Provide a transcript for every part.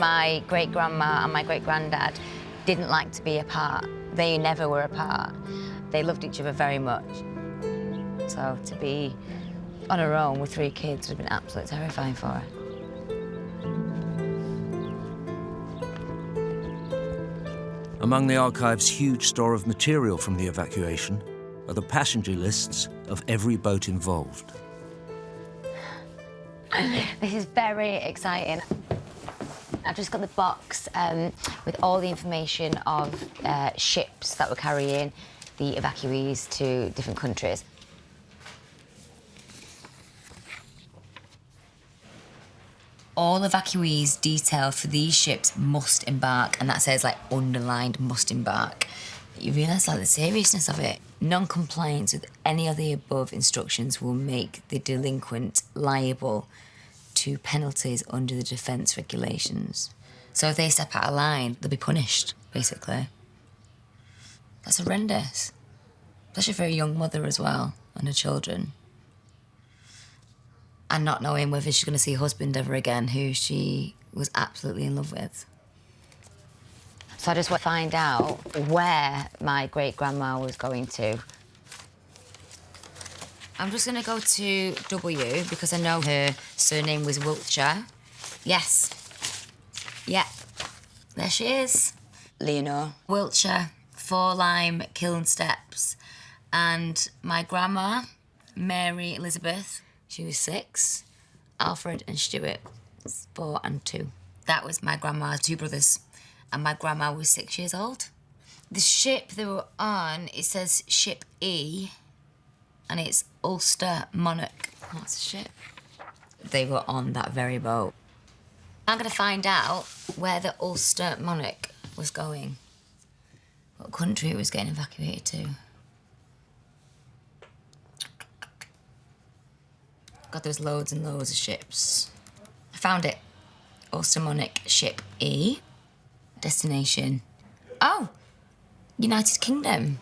My great-grandma and my great-granddad didn't like to be apart. They never were apart. They loved each other very much. So to be on her own with 3 kids would have been absolutely terrifying for her. Among the archive's huge store of material from the evacuation are the passenger lists of every boat involved. This is very exciting. I've just got the box with all the information of ships that were carrying the evacuees to different countries. All evacuees detailed for these ships must embark, and that says, like, underlined, must embark. You realise, like, the seriousness of it. Non-compliance with any of the above instructions will make the delinquent liable to penalties under the defence regulations. So if they step out of line, they'll be punished, basically. That's horrendous. Especially for a young mother as well, and her children. And not knowing whether she's going to see her husband ever again, who she was absolutely in love with. So I just want to find out where my great-grandma was going to. I'm just going to go to W, because I know her surname was Wiltshire. Yes. Yeah. There she is. Leonor. Wiltshire, 4 Lime, Kiln Steps. And my grandma, Mary Elizabeth, she was 6. Alfred and Stuart, 4 and 2. That was my grandma's 2 brothers. And my grandma was 6 years old. The ship they were on, it says Ship E, and it's Ulster Monarch. That's the ship. They were on that very boat. I'm gonna find out where the Ulster Monarch was going. What country it was getting evacuated to. God, there's loads and loads of ships. I found it. Ulster Monarch, Ship E. Destination. Oh! United Kingdom.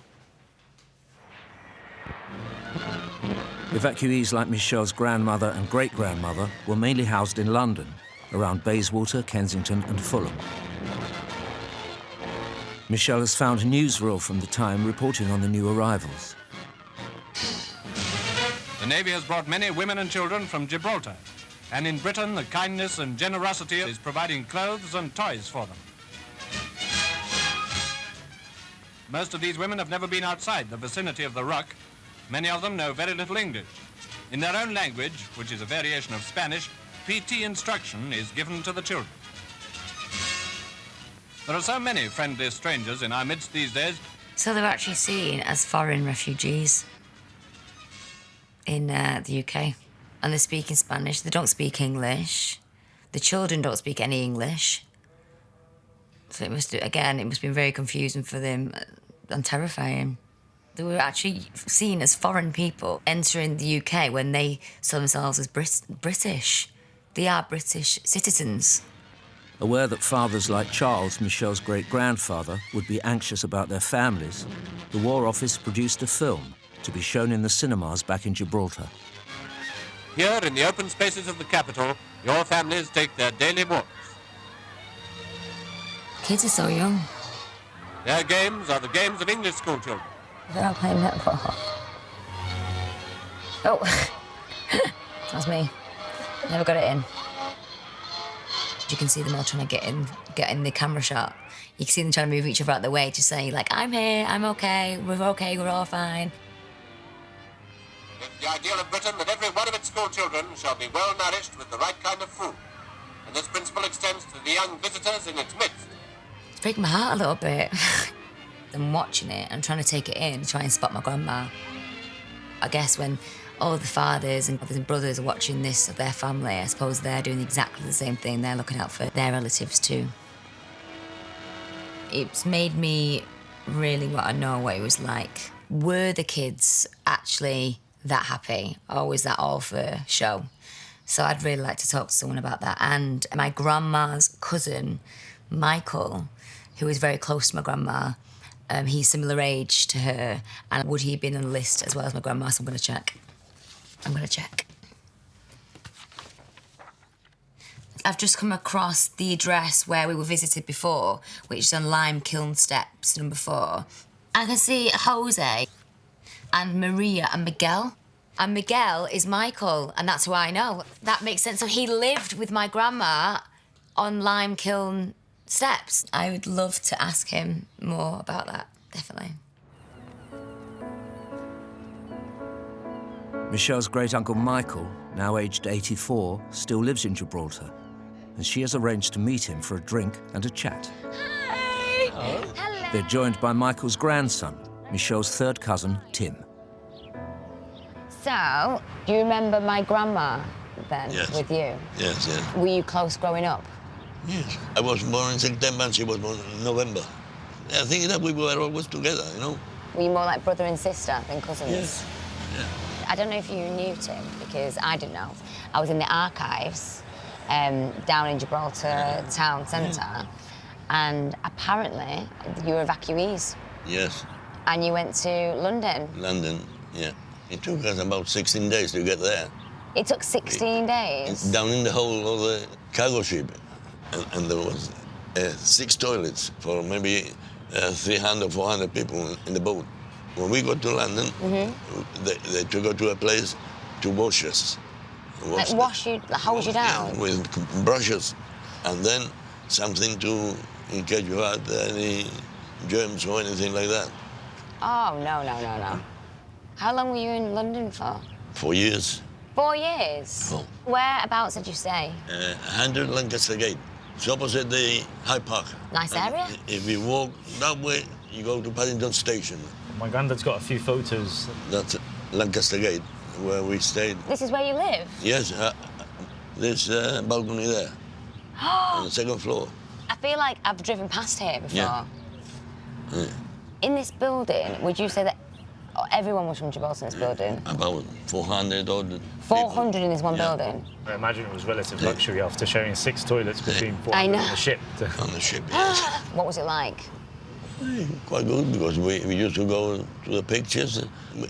Evacuees like Michelle's grandmother and great-grandmother were mainly housed in London, around Bayswater, Kensington and Fulham. Michelle has found a newsreel from the time reporting on the new arrivals. The Navy has brought many women and children from Gibraltar, and in Britain the kindness and generosity is providing clothes and toys for them. Most of these women have never been outside the vicinity of the Rock. Many of them know very little English. In their own language, which is a variation of Spanish, PT instruction is given to the children. There are so many friendly strangers in our midst these days. So they're actually seen as foreign refugees in the UK. And they're speaking Spanish. They don't speak English. The children don't speak any English. So it must have been very confusing for them and terrifying. They were actually seen as foreign people entering the UK when they saw themselves as British. They are British citizens. Aware that fathers like Charles, Michelle's great-grandfather, would be anxious about their families, the War Office produced a film to be shown in the cinemas back in Gibraltar. Here in the open spaces of the capital, your families take their daily walks. Kids are so young. Their games are the games of English school children. They're all playing netball. Oh, that's me. Never got it in. You can see them all trying to get in the camera shot. You can see them trying to move each other out of the way to say, like, I'm here, I'm okay, we're all fine. It's the ideal of Britain that every one of its school children shall be well nourished with the right kind of food. And this principle extends to the young visitors in its midst. It's breaking my heart a little bit. I'm watching it and trying to take it in, try and spot my grandma. I guess when all the fathers and brothers are watching this of their family, I suppose they're doing exactly the same thing. They're looking out for their relatives too. It's made me really want to know what it was like. Were the kids actually that happy, or was that all for show? So I'd really like to talk to someone about that. And my grandma's cousin, Michael, who is very close to my grandma, he's similar age to her, and would he have been on the list as well as my grandma? So I'm going to check. I've just come across the address where we were visited before, which is on Lime Kiln Steps, number 4. I can see Jose and Maria and Miguel. And Miguel is Michael, and that's who I know. That makes sense. So he lived with my grandma on Lime Kiln Steps. I would love to ask him more about that, definitely. Michelle's great-uncle Michael, now aged 84, still lives in Gibraltar, and she has arranged to meet him for a drink and a chat. Hi! Hello! They're joined by Michael's grandson, Michelle's third cousin, Tim. So, do you remember my grandma then, Yes. with you? Yes, yes. Were you close growing up? Yes. I was born in September and she was born in November. I think that we were always together, you know? Were you more like brother and sister than cousins? Yes. Yeah. I don't know if you knew Tim, because I didn't know. I was in the archives down in Gibraltar town centre, and apparently you were evacuees. Yes. And you went to London. London, yeah. It took us about 16 days to get there. It took 16 days? Down in the hold of the cargo ship. And there was 6 toilets for maybe 300, 400 people in the boat. When we got to London, they took us to a place to wash us. Like wash you, hold you down? Yeah, with brushes. And then something to, in case you had any germs or anything like that. Oh, no. How long were you in London for? 4 years. 4 years? Oh. Whereabouts did you stay? 100 Lancaster Gate. It's opposite the Hyde Park. Nice And area? If you walk that way, you go to Paddington Station. My granddad's got a few photos. That's Lancaster Gate, where we stayed. This is where you live? Yes, there's a balcony there, on the 2nd floor. I feel like I've driven past here before. Yeah. Yeah. In this building, would you say that everyone was from Gibraltar in this building? About 400 or 400 in this one building? I imagine it was relative luxury after sharing 6 toilets between 400 I know. on the ship. On the ship, yes. What was it like? Quite good, because we used to go to the pictures.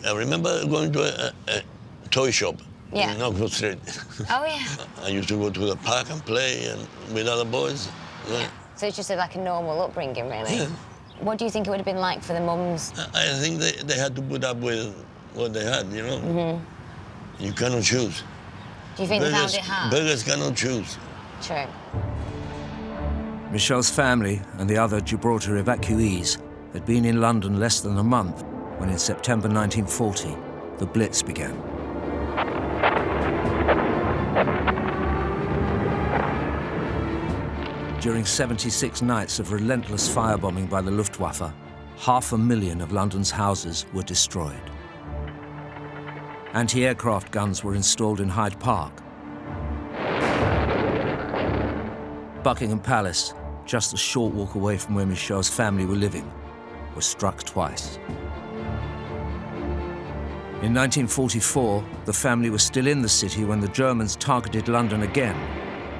I remember going to a toy shop in Oxford Street. Oh, yeah. I used to go to the park and play and with other boys. Yeah. So it's just like a normal upbringing, really? Yeah. What do you think it would have been like for the mums? I think they had to put up with what they had, you know? You cannot choose. Do you think they found it hard? Beggars cannot choose. True. Michelle's family and the other Gibraltar evacuees had been in London less than a month when in September 1940, the Blitz began. During 76 nights of relentless firebombing by the Luftwaffe, 500,000 of London's houses were destroyed. Anti-aircraft guns were installed in Hyde Park. Buckingham Palace, just a short walk away from where Michelle's family were living, was struck twice. In 1944, the family was still in the city when the Germans targeted London again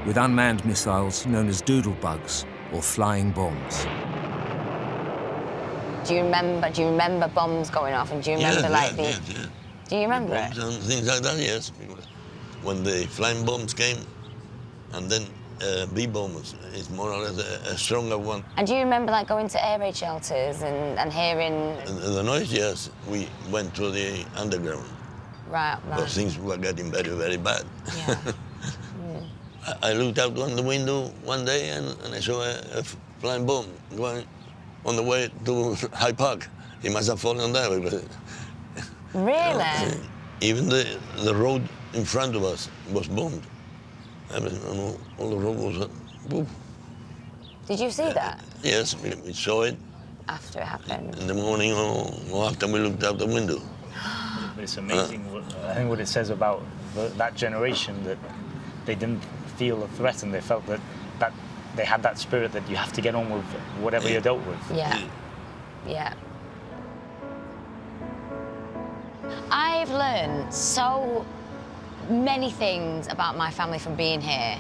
with unmanned missiles known as doodlebugs or flying bombs. Do you remember bombs going off? And do you remember Yeah. Do you remember it? Bombs and things like that, yes. Because when the flying bombs came, and then B-bombers is more or less a stronger one. And do you remember like going to air raid shelters and hearing? And the noise, yes. We went to the underground. Right. But things were getting very, very bad. Yeah. I looked out on the window one day and I saw a flying bomb going on the way to Hyde Park. It must have fallen there. But, Really? even the road in front of us was bombed. I mean, all the road was boom. Did you see that? Yes, we saw it After it happened? in the morning or after we looked out the window. It's amazing, I think, what it says about that generation, that they didn't feel a threat and they felt that they had that spirit that you have to get on with whatever you're dealt with. Yeah. Yeah. I've learned so many things about my family from being here.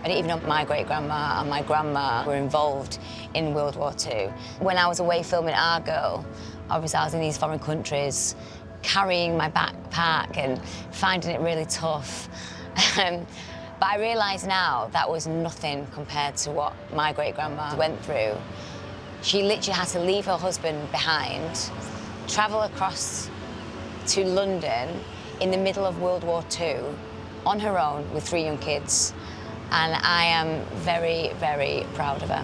I didn't even know my great-grandma and my grandma were involved in World War II. When I was away filming Argo, obviously I was in these foreign countries, carrying my backpack and finding it really tough. But I realise now that was nothing compared to what my great-grandma went through. She literally had to leave her husband behind, travel across to London in the middle of World War II on her own with 3 young kids. And I am very, very proud of her.